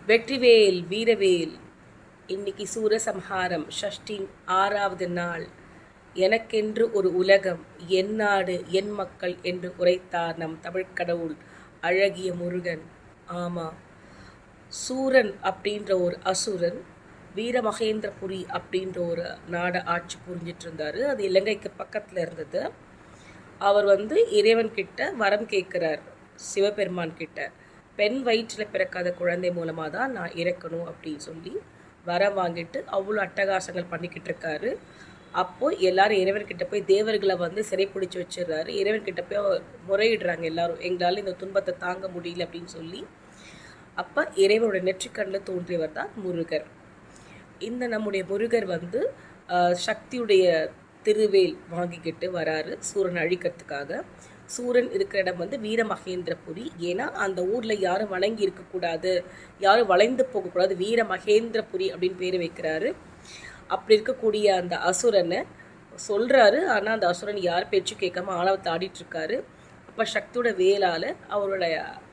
வெற்றிவேல் வீரவேல். இன்னைக்கு சூரசம்ஹாரம் ஷஷ்டின் 6வது நாள். எனக்கென்று ஒரு உலகம், என் நாடு என் மக்கள் என்று உரைத்தார் நம் தமிழ்க்கடவுள் அழகிய முருகன். ஆமாம், சூரன் அப்படின்ற ஒரு அசுரன் வீரமகேந்திரபுரி அப்படின்ற ஒரு நாடை ஆட்சி புரிஞ்சிட்டு இருந்தார். அது இலங்கைக்கு பக்கத்தில் இருந்தது. அவர் இறைவன்கிட்ட வரம் கேட்குறார், சிவபெருமான் கிட்ட. பெண் வயிற்றில் பிறக்காத குழந்தை மூலமாக தான் நான் இறக்கணும் அப்படின்னு சொல்லி வரம் வாங்கிட்டு அவ்வளோ அட்டகாசங்கள் பண்ணிக்கிட்டு இருக்காரு. அப்போது எல்லாரும் இறைவன்கிட்ட போய் தேவர்களை சிறைப்பிடிச்சு வச்சிடுறாரு. இறைவன்கிட்ட போய் முறையிடுறாங்க எல்லாரும், எங்களால் இந்த துன்பத்தை தாங்க முடியல அப்படின்னு சொல்லி. அப்போ இறைவனோட நெற்றிக்கண்ணில் தோன்றியவர் தான் முருகர். இந்த நம்முடைய முருகர் சக்தியுடைய திருவேல் வாங்கிக்கிட்டு வராரு சூரன் அழிக்கிறதுக்காக. சூரன் இருக்கிற இடம் வீரமகேந்திரபுரி. ஏன்னா அந்த ஊரில் யாரும் வணங்கி இருக்கக்கூடாது, யாரும் வளைந்து போகக்கூடாது, வீரமகேந்திரபுரி அப்படின்னு பேர் வைக்கிறாரு. அப்படி இருக்கக்கூடிய அந்த அசுரனை சொல்கிறாரு. ஆனால் அந்த அசுரன் யார் பேச்சு கேட்காம ஆணவத்தை ஆடிட்டுருக்காரு. அப்போ சக்தியோட வேலால் அவரோட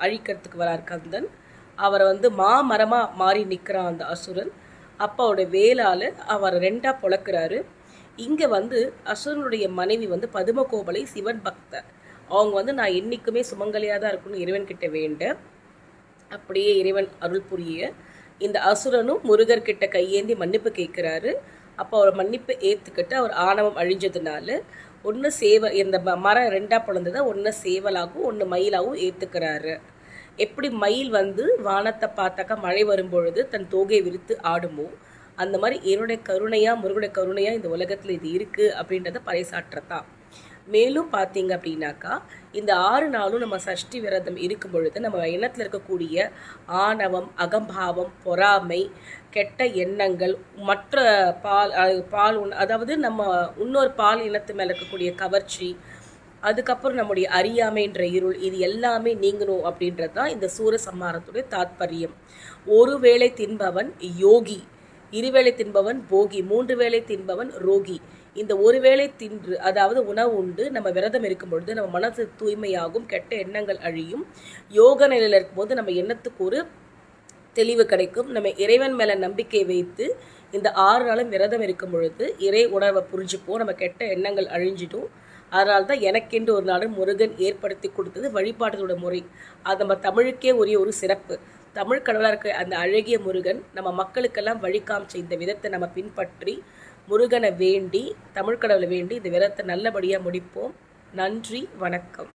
அழிக்கிறதுக்கு வரார் கந்தன். அவரை மாமரமாக மாறி நிற்கிறான் அந்த அசுரன். அப்போ அவரோட வேலால் அவரை ரெண்டாக பொழக்கிறாரு. இங்கே அசுரனுடைய மனைவி பதுமகோபலை சிவன் பக்தர். அவங்க நான் என்றைக்குமே சுமங்கலியாக தான் இருக்கணும்னு இறைவன்கிட்ட வேண்ட, அப்படியே இறைவன் அருள் புரிய இந்த அசுரனும் முருகர்கிட்ட கையேந்தி மன்னிப்பு கேட்குறாரு. அப்போ அவர் மன்னிப்பு ஏற்றுக்கிட்டு அவர் ஆணவம் அழிஞ்சதுனால ஒன்று இந்த மரம் ரெண்டாக பிளந்ததை ஒன்று சேவலாகவும் ஒன்று மயிலாகவும் ஏற்றுக்கிறாரு. எப்படி மயில் வானத்தை பார்த்தாக்கா மழை வரும்பொழுது தன் தோகையை விரித்து ஆடுமோ, அந்த மாதிரி என்னுடைய கருணையாக முருகனுடைய கருணையாக இந்த உலகத்தில் இது இருக்குது அப்படின்றத பறைசாற்றத்தான். மேலும் பார்த்தீங்க அப்படின்னாக்கா, இந்த 6 நாளும் நம்ம சஷ்டி விரதம் இருக்கும் பொழுது நம்ம எண்ணத்தில் இருக்கக்கூடிய ஆணவம், அகம்பாவம், பொறாமை, கெட்ட எண்ணங்கள், மற்ற பால் அதாவது நம்ம இன்னொரு பால் இனத்து மேலே இருக்கக்கூடிய கவர்ச்சி, அதுக்கப்புறம் நம்முடைய அறியாமைன்ற இருள், இது எல்லாமே நீங்கணும் அப்படின்றது தான் இந்த சூரசம்ஹாரத்துடைய தாத்பரியம். ஒரு வேளை தின்பவன் யோகி, இருவேளை தின்பவன் போகி, 3 வேளை தின்பவன் ரோகி. இந்த ஒரு வேளை தின்று, அதாவது உணவு உண்டு நம்ம விரதம் இருக்கும் பொழுது நம்ம மனசு தூய்மையாகும், கெட்ட எண்ணங்கள் அழியும். யோக நிலையில் இருக்கும்போது நம்ம எண்ணத்துக்கு ஒரு தெளிவு கிடைக்கும். நம்ம இறைவன் மேலே நம்பிக்கை வைத்து இந்த 6 நாளும் விரதம் இருக்கும் பொழுது இறை உணர்வை புரிஞ்சுப்போம், நம்ம கெட்ட எண்ணங்கள் அழிஞ்சிடும். அதனால தான் எனக்கென்று ஒரு நாடு முருகன் ஏற்படுத்தி கொடுத்தது வழிபாடுகளோட முறை. அது நம்ம தமிழுக்கே உரிய ஒரு சிறப்பு. தமிழ் கடவுளாக இருக்க அந்த அழகிய முருகன் நம்ம மக்களுக்கெல்லாம் வழிகாமிச்ச இந்த விதத்தை நம்ம பின்பற்றி முருகனை வேண்டி, தமிழ் கடவுளை வேண்டி இந்த விரதத்தை நல்லபடியாக முடிப்போம். நன்றி, வணக்கம்.